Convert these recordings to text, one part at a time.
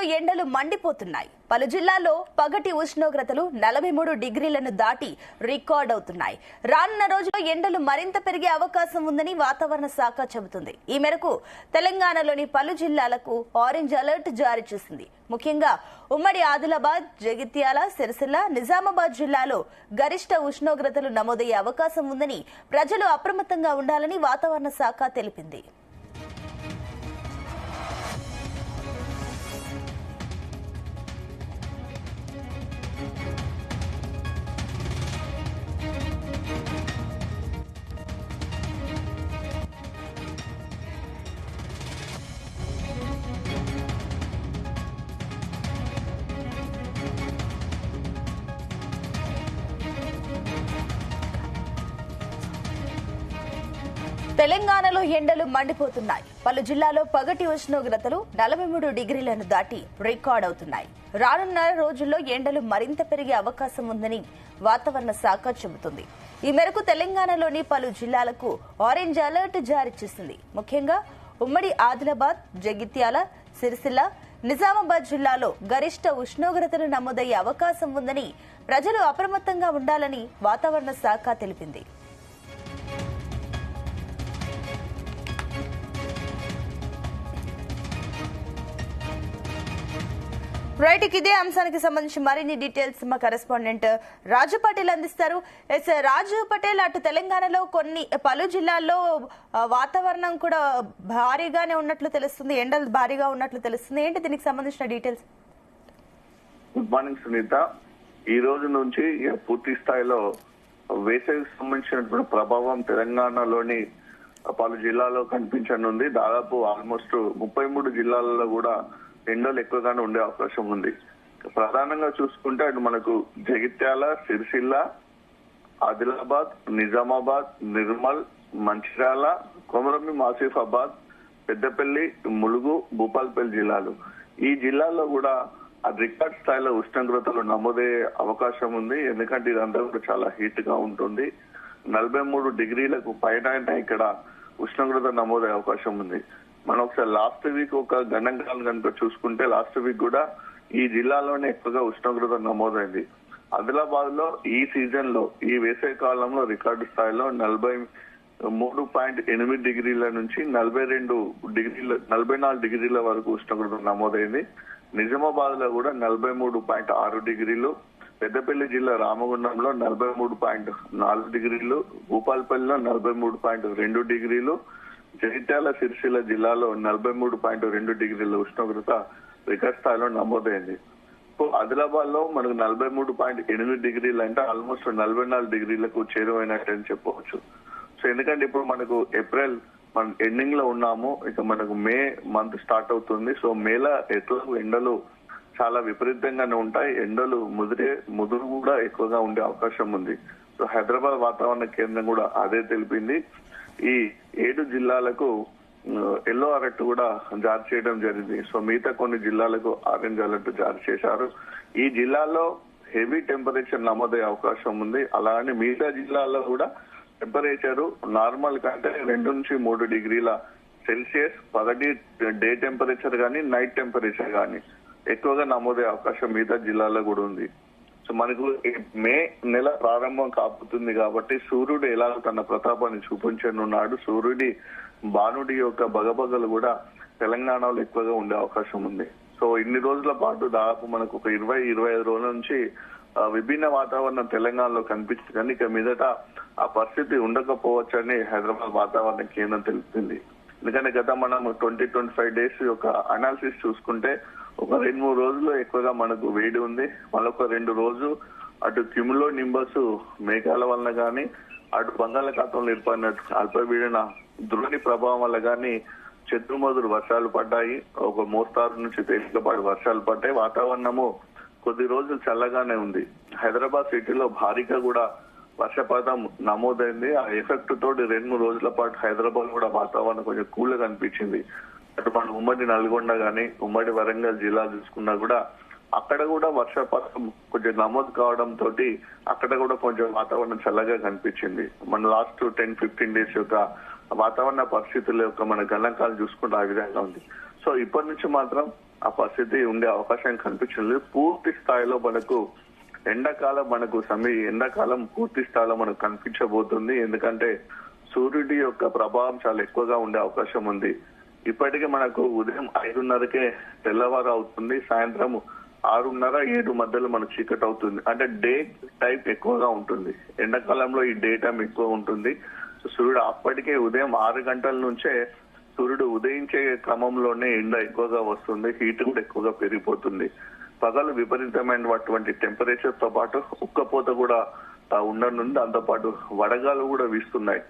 తెలంగాణలో ఎండలు మండిపోతున్నాయి. పలు జిల్లాల్లో పగటి ఉష్ణోగ్రతలు 43 డిగ్రీలను దాటి రికార్డ్ అవుతున్నాయి. రానున్న రోజుల్లో ఎండలు మరింత పెరిగే అవకాశం ఉందని వాతావరణ శాఖ చెబుతుంది. ఈ మేరకు తెలంగాణలోని పలు జిల్లాలకు ఆరెంజ్ అలర్ట్ జారీ చేసింది. ముఖ్యంగా ఉమ్మడి ఆదిలాబాద్, జగిత్యాల, సిరిసిల్ల, నిజామాబాద్ జిల్లాలో గరిష్ట ఉష్ణోగ్రతలు నమోదయ్యే అవకాశం ఉందని ప్రజలు అప్రమత్తంగా ఉండాలని వాతావరణ శాఖ తెలిపింది. తెలంగాణలో ఎండలు మండిపోతున్నాయి. పలు జిల్లాల్లో పగటి ఉష్ణోగ్రతలు 43 డిగ్రీలను దాటి రికార్డ్ అవుతున్నాయి. రానున్న రోజుల్లో ఎండలు మరింత పెరిగే అవకాశం ఉందని వాతావరణ శాఖ చెబుతుంది. ఈ మేరకు తెలంగాణలోని పలు జిల్లాలకు ఆరెంజ్ అలర్ట్ జారీ చేసింది. ముఖ్యంగా ఉమ్మడి ఆదిలాబాద్, జగిత్యాల, సిరిసిల్ల, నిజామాబాద్ జిల్లాలో గరిష్ట ఉష్ణోగ్రతలు నమోదయ్యే అవకాశం ఉందని ప్రజలు అప్రమత్తంగా ఉండాలని వాతావరణ శాఖ తెలిపింది. రైట్, ఇదే అంశానికి సంబంధించి మరిన్ని డీటెయిల్స్ మా కరెస్పాండెంట్ రాజు పటేల్ అందిస్తారు. రాజు పటేల్, అటు తెలంగాణలో పలు జిల్లాల్లో వాతావరణం కూడా భారీగానే ఉన్నట్లు తెలుస్తుంది, ఎండలు భారీగా ఉన్నట్లు తెలుస్తుంది. ఏంటి దీనికి సంబంధించిన డీటెయిల్స్? Good morning Sunitha. ఈ రోజు నుంచి పూర్తి స్థాయిలో వేసవికి సంబంధించినటువంటి ప్రభావం తెలంగాణలోని పలు జిల్లాల్లో కనిపించనుంది. దాదాపు ఆల్మోస్ట్ 33 జిల్లాలలో కూడా ఎండలు ఎక్కువగానే ఉండే అవకాశం ఉంది. ప్రధానంగా చూసుకుంటే అటు మనకు జగిత్యాల, సిరిసిల్ల, ఆదిలాబాద్, నిజామాబాద్, నిర్మల్, మంచిర్యాల, కొమరంభీం ఆసిఫాబాద్, పెద్దపల్లి, ములుగు, భూపాల్పల్లి జిల్లాలు. ఈ జిల్లాల్లో కూడా రికార్డ్ స్థాయిలో ఉష్ణోగ్రతలు నమోదయ్యే అవకాశం ఉంది. ఎందుకంటే ఇదంతా కూడా చాలా హీట్ గా ఉంటుంది. 43 డిగ్రీలకు పైన ఇక్కడ ఉష్ణోగ్రత నమోదయ్యే అవకాశం ఉంది. మనం ఒకసారి లాస్ట్ వీక్ ఒక గణాంకాలను కనుక చూసుకుంటే లాస్ట్ వీక్ కూడా ఈ జిల్లాలోనే ఎక్కువగా ఉష్ణోగ్రత నమోదైంది. ఆదిలాబాద్ లో ఈ సీజన్ లో ఈ వేసవి కాలంలో రికార్డు స్థాయిలో 43.8 డిగ్రీల నుంచి 44 డిగ్రీల వరకు ఉష్ణోగ్రత నమోదైంది. నిజామాబాద్ లో కూడా 43.6 డిగ్రీలు, పెద్దపల్లి జిల్లా రామగుండంలో 43.4 డిగ్రీలు, భూపాల్పల్లిలో 43.2 డిగ్రీలు, జగిత్యాల, సిరిసిల్ల జిల్లాలో 43.2 డిగ్రీల ఉష్ణోగ్రత రికార్డ్ స్థాయిలో నమోదైంది. ఆదిలాబాద్ లో మనకు 43.8 డిగ్రీలు అంటే ఆల్మోస్ట్ 44 డిగ్రీలకు చేరువైనట్టు చెప్పవచ్చు. సో ఎందుకంటే ఇప్పుడు మనకు ఏప్రిల్ ఎండింగ్ లో ఉన్నాము, ఇక మనకు మే మంత్ స్టార్ట్ అవుతుంది. సో మేలో ఎట్లా ఎండలు చాలా విపరీతంగానే ఉంటాయి. ఎండలు ముదురు కూడా ఎక్కువగా ఉండే అవకాశం ఉంది. సో హైదరాబాద్ వాతావరణ కేంద్రం కూడా అదే తెలిపింది. ఈ 7 జిల్లాలకు ఎల్లో అలర్ట్ కూడా జారీ చేయడం జరిగింది. సో మిగతా కొన్ని జిల్లాలకు ఆరెంజ్ అలర్ట్ జారీ చేశారు. ఈ జిల్లాలో హెవీ టెంపరేచర్ నమోదయ్యే అవకాశం ఉంది. అలానే మిగతా జిల్లాల్లో కూడా టెంపరేచర్ నార్మల్ కంటే 2 నుంచి 3 డిగ్రీల సెల్సియస్ పగటి డే టెంపరేచర్ కానీ నైట్ టెంపరేచర్ కానీ ఎక్కువగా నమోదయ్యే అవకాశం మిగతా జిల్లాలో కూడా ఉంది. సో మనకు మే నెల ప్రారంభం కాబోతుంది కాబట్టి సూర్యుడు ఎలా తన ప్రతాపాన్ని చూపించనున్నాడు. సూర్యుడి బాణుడి యొక్క బగబగలు కూడా తెలంగాణలో ఎక్కువగా ఉండే అవకాశం ఉంది. సో ఇన్ని రోజుల పాటు దాదాపు మనకు ఒక 20-25 రోజుల నుంచి విభిన్న వాతావరణం తెలంగాణలో కనిపిస్తుంది. కానీ ఇక మీదట ఆ పరిస్థితి ఉండకపోవచ్చని హైదరాబాద్ వాతావరణ కేంద్రం తెలుపుతుంది. ఎందుకంటే గత మనం 20-25 డేస్ యొక్క అనాలిసిస్ చూసుకుంటే ఒక 2-3 రోజులు ఎక్కువగా మనకు వేడి ఉంది. మరొక 2 రోజులు అటు క్యుములో నింబస్ మేఘాల వలన కానీ అటు బంగాళాఖాతంలో ఏర్పడిన అల్పపీడన ద్రోణి ప్రభావం వల్ల కానీ చెదురుమదురు వర్షాలు పడ్డాయి. ఒక మోస్తారు నుంచి తేలికపాటి వర్షాలు పడ్డాయి. వాతావరణము కొద్ది రోజులు చల్లగానే ఉంది. హైదరాబాద్ సిటీలో భారీగా కూడా వర్షపాతం నమోదైంది. ఆ ఎఫెక్ట్ తోటి 2-3 రోజుల పాటు హైదరాబాద్ కూడా వాతావరణం కొంచెం కూల్ గా అనిపించింది. అటు మన ఉమ్మడి నల్గొండ గాని ఉమ్మడి వరంగల్ జిల్లా చూసుకున్నా కూడా అక్కడ కూడా వర్షపాతం కొంచెం నమోదు కావడం తోటి అక్కడ కూడా కొంచెం వాతావరణం చల్లగా కనిపించింది. మన లాస్ట్ 10-15 డేస్ యొక్క వాతావరణ పరిస్థితుల యొక్క మన గణాంకాలు చూసుకుంటే ఆ విధంగా ఉంది. సో ఇప్పటి నుంచి మాత్రం ఆ పరిస్థితి ఉండే అవకాశం కనిపించలేదు. పూర్తి స్థాయిలో మనకు ఎండాకాలం పూర్తి స్థాయిలో మనకు కనిపించబోతుంది. ఎందుకంటే సూర్యుడి యొక్క ప్రభావం చాలా ఎక్కువగా ఉండే అవకాశం ఉంది. ఇప్పటికే మనకు ఉదయం 5:30కే తెల్లవారు అవుతుంది, సాయంత్రం 6:30-7 మధ్యలో మనకు చీకటి అవుతుంది. అంటే డే టైప్ ఎక్కువగా ఉంటుంది. ఎండాకాలంలో ఈ డే టైం ఎక్కువ ఉంటుంది. సూర్యుడు అప్పటికే ఉదయం 6 గంటల నుంచే సూర్యుడు ఉదయించే క్రమంలోనే ఎండ ఎక్కువగా వస్తుంది, హీట్ కూడా ఎక్కువగా పెరిగిపోతుంది. పగలు విపరీతమైనటువంటి టెంపరేచర్ తో పాటు ఉక్కపోత కూడా ఉండనుంది. దాంతో పాటు వడగాలు కూడా వీస్తున్నాయి.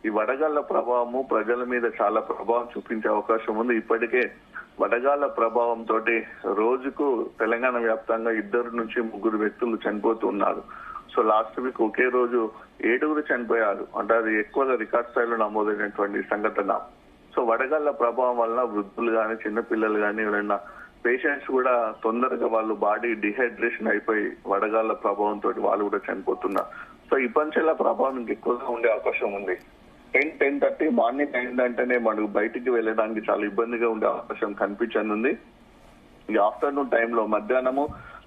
ఈ వడగాళ్ల ప్రభావము ప్రజల మీద చాలా ప్రభావం చూపించే అవకాశం ఉంది. ఇప్పటికే వడగాళ్ల ప్రభావంతో రోజుకు తెలంగాణ వ్యాప్తంగా 2 నుంచి 3 వ్యక్తులు చనిపోతున్నారు. సో లాస్ట్ వీక్ ఒకే రోజు 7 చనిపోయారు. అంటే అది ఎక్కువగా రికార్డ్ స్థాయిలో నమోదైనటువంటి సంఘటన. సో వడగాళ్ల ప్రభావం వలన వృద్ధులు గాని, చిన్నపిల్లలు గాని, ఎవరైనా పేషెంట్స్ కూడా తొందరగా వాళ్ళు బాడీ డిహైడ్రేషన్ అయిపోయి వడగాళ్ల ప్రభావంతో వాళ్ళు కూడా చనిపోతున్నారు. సో ఈ పంచెల ప్రభావం ఇంకెక్కువగా ఉండే అవకాశం ఉంది. 10-10:30 మార్నింగ్ అయిందంటేనే మనకు బయటికి వెళ్ళడానికి చాలా ఇబ్బందిగా ఉండే అవకాశం కనిపించనుంది. ఈ ఆఫ్టర్నూన్ టైంలో మధ్యాహ్నము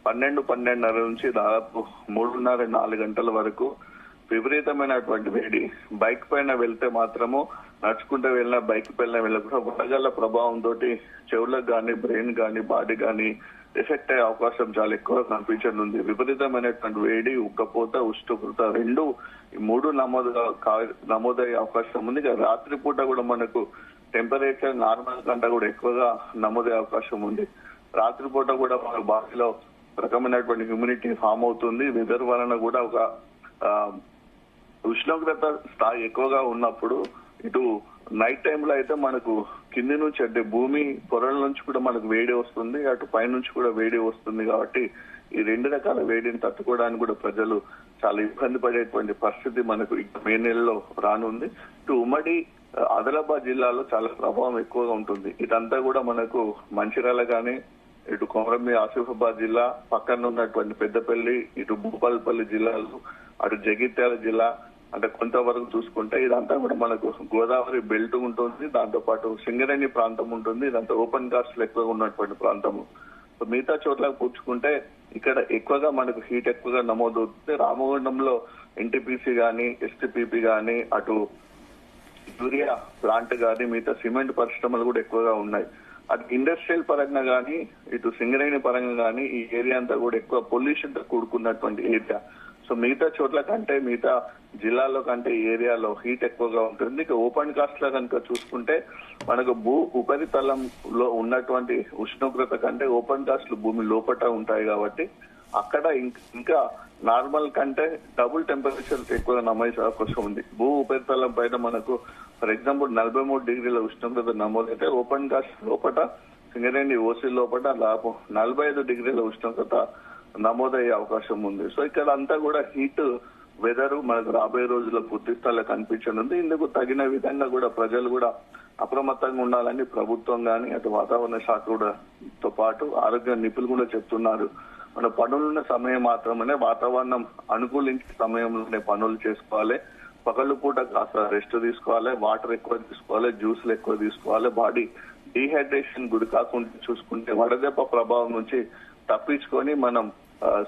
12-12:30 నుంచి దాదాపు 3:30-4 గంటల వరకు విపరీతమైనటువంటి వేడి. బైక్ పైన వెళ్తే మాత్రము, నడుచుకుంటూ వెళ్ళినా, బైక్ పైన వెళ్ళకుండా వడగళ్ల ప్రభావంతో చెవులకు గాని, బ్రెయిన్ గాని, బాడీ గాని ఎఫెక్ట్ అయ్యే అవకాశం చాలా ఎక్కువ కనిపించనుంది. విపరీతమైనటువంటి వేడి, ఉక్కపోత, ఉష్ణోగ్రత 3 నమోదయ్యే అవకాశం ఉంది. రాత్రిపూట కూడా మనకు టెంపరేచర్ నార్మల్ కంటే కూడా ఎక్కువగా నమోదయ్యే అవకాశం ఉంది. రాత్రిపూట కూడా మన బాడీలో రకమైనటువంటి హ్యూమిడిటీ ఫామ్ అవుతుంది. వెదర్ వలన కూడా ఒక ఉష్ణోగ్రత స్థాయి ఎక్కువగా ఉన్నప్పుడు ఇటు నైట్ టైంలో అయితే మనకు కింది నుంచి అంటే భూమి పొరల నుంచి కూడా మనకు వేడి వస్తుంది, అటు పై నుంచి కూడా వేడి వస్తుంది. కాబట్టి ఈ 2 రకాల వేడిని తట్టుకోవడానికి కూడా ప్రజలు చాలా ఇబ్బంది పడేటువంటి పరిస్థితి మనకు మే నెలలో రానుంది. ఇటు ఉమ్మడి ఆదిలాబాద్ జిల్లాలో చాలా ప్రభావం ఎక్కువగా ఉంటుంది. ఇదంతా కూడా మనకు మంచిర్యాల గాని, ఇటు కొమరంభీం ఆసిఫాబాద్ జిల్లా, పక్కన ఉన్నటువంటి పెద్దపల్లి, ఇటు భూపాలపల్లి జిల్లాలు, అటు జగిత్యాల జిల్లా, అంటే కొంతవరకు చూసుకుంటే ఇదంతా కూడా మనకు గోదావరి బెల్ట్ ఉంటుంది. దాంతో పాటు సింగరేణి ప్రాంతం ఉంటుంది. ఇదంతా ఓపెన్ కాస్ట్ ఎక్కువగా ఉన్నటువంటి ప్రాంతము. మిగతా చోట్లకు పూడ్చుకుంటే ఇక్కడ ఎక్కువగా మనకు హీట్ ఎక్కువగా నమోదవుతుంది. రామగుండంలో ఎన్టీపీసీ గాని, ఎస్టీపీపీ గాని, అటు యూరియా ప్లాంట్ గాని, మిగతా సిమెంట్ పరిశ్రమలు కూడా ఎక్కువగా ఉన్నాయి. అటు ఇండస్ట్రియల్ పరంగా గానీ, ఇటు సింగరేణి పరంగా గానీ ఈ ఏరియా అంతా కూడా ఎక్కువ పొల్యూషన్ తో కూడుకున్నటువంటి ఏరియా. సో మిగతా చోట్ల కంటే, మిగతా జిల్లాలో కంటే ఈ ఏరియాలో హీట్ ఎక్కువగా ఉంటుంది. ఇక ఓపెన్ కాస్ట్ లో కనుక చూసుకుంటే మనకు ఉపరితలంలో ఉన్నటువంటి ఉష్ణోగ్రత కంటే ఓపెన్ కాస్ట్లు భూమి లోపట ఉంటాయి. కాబట్టి అక్కడ ఇంకా నార్మల్ కంటే డబుల్ టెంపరేచర్ ఎక్కువగా నమోదు అవకాశం ఉంది. ఉపరితలం పైన మనకు ఫర్ ఎగ్జాంపుల్ 43 డిగ్రీల ఉష్ణోగ్రత నమోదైతే ఓపెన్ కాస్ట్ లోపల సింగరేణి ఓసీ లోపల దాదాపు 45 డిగ్రీల ఉష్ణోగ్రత నమోదయ్యే అవకాశం ఉంది. సో ఇక్కడ అంతా కూడా హీట్ వెదర్ మనకు రాబోయే రోజుల్లో పూర్తి స్థాయిలో కనిపించనుంది. ఇందుకు తగిన విధంగా కూడా ప్రజలు కూడా అప్రమత్తంగా ఉండాలని ప్రభుత్వం గాని, అటు వాతావరణ శాఖ కూడా తో పాటు ఆరోగ్య నిపుణులు కూడా చెప్తున్నారు. మన పనులున్న సమయం మాత్రమే వాతావరణం అనుకూలించే సమయంలోనే పనులు చేసుకోవాలి. పగలు పూట కాస్త రెస్ట్ తీసుకోవాలి, వాటర్ ఎక్కువ తీసుకోవాలి, జ్యూస్లు ఎక్కువ తీసుకోవాలి. బాడీ డీహైడ్రేషన్ గురి కాకుండా చూసుకుంటే వడదెబ్బ ప్రభావం నుంచి తప్పించుకొని మనం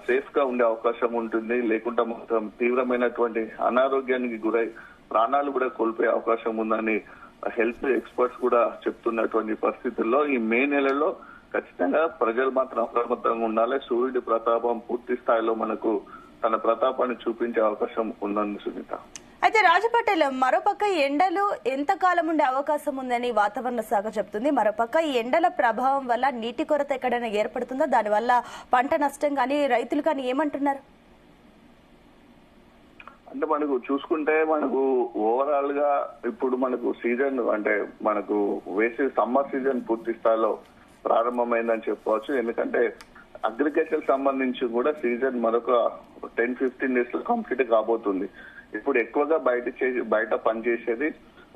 సేఫ్ గా ఉండే అవకాశం ఉంటుంది. లేకుండా మొత్తం తీవ్రమైనటువంటి అనారోగ్యానికి గురై ప్రాణాలు కూడా కోల్పోయే అవకాశం ఉందని హెల్త్ ఎక్స్పర్ట్స్ కూడా చెప్తున్నటువంటి పరిస్థితుల్లో ఈ మే నెలలో ఖచ్చితంగా ప్రజలు మాత్రం అప్రమత్తంగా ఉండాలి. సూర్యుడి ప్రతాపం పూర్తి స్థాయిలో మనకు తన ప్రతాపాన్ని చూపించే అవకాశం ఉందని సునీత. అయితే రాజపటేల్, మరోపక్క ఎండలు ఎంతకాలం ఉండే అవకాశం ఉందని వాతావరణ శాఖ చెప్తుంది. మరోపక్క ఈ ఎండల ప్రభావం వల్ల నీటి కొరత ఎక్కడైనా ఏర్పడుతుందా? దానివల్ల పంట నష్టం కానీ, రైతులు కానీ ఏమంటున్నారు? అంటే మనకు చూసుకుంటే మనకు ఓవరాల్ గా ఇప్పుడు మనకు సీజన్ అంటే మనకు సమ్మర్ సీజన్ పూర్తి స్థాయిలో ప్రారంభమైందని చెప్పవచ్చు. ఎందుకంటే అగ్రికల్చర్ సంబంధించి కూడా సీజన్ మరొక 10-15 డేస్ లో కంప్లీట్ కాబోతుంది. ఇప్పుడు ఎక్కువగా బయట పనిచేసేది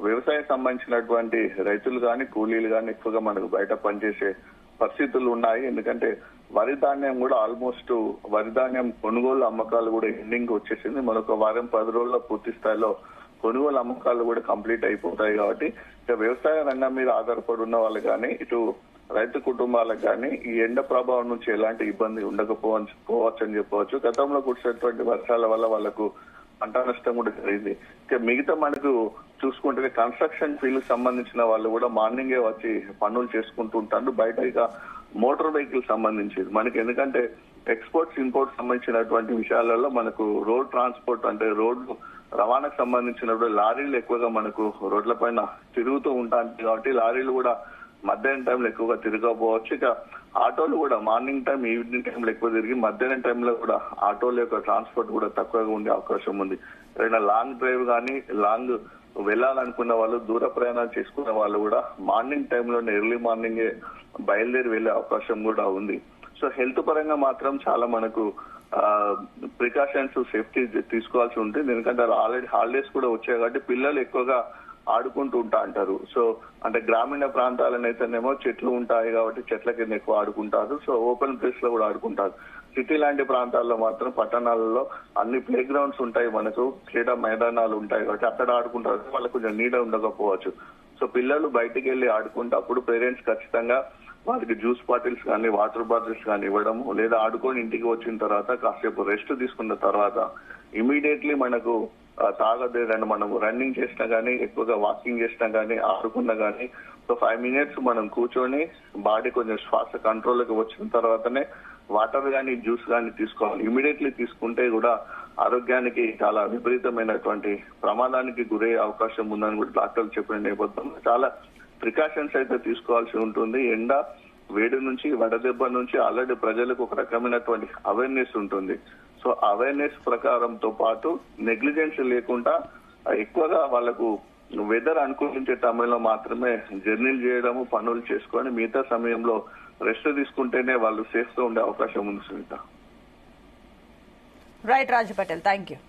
వ్యవసాయం సంబంధించినటువంటి రైతులు కానీ, కూలీలు కానీ ఎక్కువగా మనకు బయట పనిచేసే పరిస్థితులు ఉన్నాయి. ఎందుకంటే వరి ధాన్యం కూడా ఆల్మోస్ట్ వరి ధాన్యం కొనుగోలు అమ్మకాలు కూడా ఎండింగ్ వచ్చేసింది. మరొక వారం 10 రోజుల్లో పూర్తి స్థాయిలో కొనుగోలు అమ్మకాలు కూడా కంప్లీట్ అయిపోతాయి. కాబట్టి ఇక వ్యవసాయ రంగం మీద ఆధారపడి ఉన్న వాళ్ళు కానీ, ఇటు రైతు కుటుంబాలకు కానీ ఈ ఎండ ప్రభావం నుంచి ఎలాంటి ఇబ్బంది ఉండకపోవచ్చు అని చెప్పవచ్చు. గతంలో కురిసినటువంటి వర్షాల వల్ల వాళ్ళకు పంట నష్టం కూడా జరిగింది. ఇక మిగతా మనకు చూసుకుంటే కన్స్ట్రక్షన్ ఫీల్డ్ సంబంధించిన వాళ్ళు కూడా మార్నింగే వచ్చి పనులు చేసుకుంటూ ఉంటారు. బయట ఇక మోటార్ వెహికల్ సంబంధించి మనకి ఎందుకంటే ఎక్స్పోర్ట్స్ ఇంపోర్ట్స్ సంబంధించినటువంటి విషయాలలో మనకు రోడ్ ట్రాన్స్పోర్ట్ అంటే రోడ్డు రవాణాకు సంబంధించినప్పుడు లారీలు ఎక్కువగా మనకు రోడ్ల పైన తిరుగుతూ ఉంటాయి కాబట్టి లారీలు కూడా మధ్యాహ్నం టైంలో ఎక్కువగా తిరగకపోవచ్చు. ఇక ఆటోలు కూడా మార్నింగ్ టైం ఈవినింగ్ టైంలో ఎక్కువ తిరిగి మధ్యాహ్నం టైంలో కూడా ఆటోల యొక్క ట్రాన్స్పోర్ట్ కూడా తక్కువగా ఉండే అవకాశం ఉంది. ఏదైనా లాంగ్ డ్రైవ్ కానీ లాంగ్ వెళ్ళాలనుకున్న వాళ్ళు దూర ప్రయాణాలు చేసుకున్న వాళ్ళు కూడా మార్నింగ్ టైంలోనే ఎర్లీ మార్నింగే బయలుదేరి వెళ్లే అవకాశం కూడా ఉంది. సో హెల్త్ పరంగా మాత్రం చాలా మనకు ప్రికాషన్స్ సేఫ్టీ తీసుకోవాల్సి ఉంటుంది. ఎందుకంటే ఆల్రెడీ హాలిడేస్ కూడా వచ్చాయి కాబట్టి పిల్లలు ఎక్కువగా ఆడుకుంటూ ఉంటా అంటారు. సో అంటే గ్రామీణ ప్రాంతాలనైతేనేమో చెట్లు ఉంటాయి కాబట్టి చెట్ల కింద ఎక్కువ ఆడుకుంటారు. సో ఓపెన్ ప్లేస్ లో కూడా ఆడుకుంటారు. సిటీ లాంటి ప్రాంతాల్లో మాత్రం పట్టణాలలో అన్ని ప్లే గ్రౌండ్స్ ఉంటాయి, మనకు క్రీడా మైదానాలు ఉంటాయి కాబట్టి అక్కడ ఆడుకుంటారు. వాళ్ళకు కొంచెం నీడ ఉండకపోవచ్చు. సో పిల్లలు బయటికి వెళ్లి ఆడుకుంటే అప్పుడు పేరెంట్స్ ఖచ్చితంగా వాళ్ళకి జ్యూస్ బాటిల్స్ కానీ వాటర్ బాటిల్స్ కానీ ఇవ్వడము, లేదా ఆడుకొని ఇంటికి వచ్చిన తర్వాత కాసేపు రెస్ట్ తీసుకున్న తర్వాత ఇమీడియట్లీ మనకు తాగదేదండి. మనం రన్నింగ్ చేసినా గానీ ఎక్కువగా వాకింగ్ చేసినా గానీ ఆడుకున్నా గానీ సో 5 minutes మనం కూర్చొని బాడీ కొంచెం శ్వాస కంట్రోల్కి వచ్చిన తర్వాతనే వాటర్ కానీ జ్యూస్ కానీ తీసుకోవాలి. ఇమీడియట్లీ తీసుకుంటే కూడా ఆరోగ్యానికి చాలా విపరీతమైనటువంటి ప్రమాదానికి గురయ్యే అవకాశం ఉందని కూడా డాక్టర్లు చెప్పిన నేపథ్యంలో చాలా ప్రికాషన్స్ అయితే తీసుకోవాల్సి ఉంటుంది. ఎండ వేడి నుంచి వడదెబ్బ నుంచి ఆల్రెడీ ప్రజలకు ఒక రకమైనటువంటి అవేర్నెస్ ఉంటుంది. సో అవేర్నెస్ ప్రకారంతో పాటు నెగ్లిజెన్స్ లేకుండా ఎక్కువగా వాళ్ళకు వెదర్ అనుకూలించే సమయంలో మాత్రమే జర్నీలు చేయడము, పనులు చేసుకొని మిగతా సమయంలో రెస్ట్ తీసుకుంటేనే వాళ్ళు సేఫ్ గా ఉండే అవకాశం ఉంది. Sunitha. Right Raju Patel, thank you.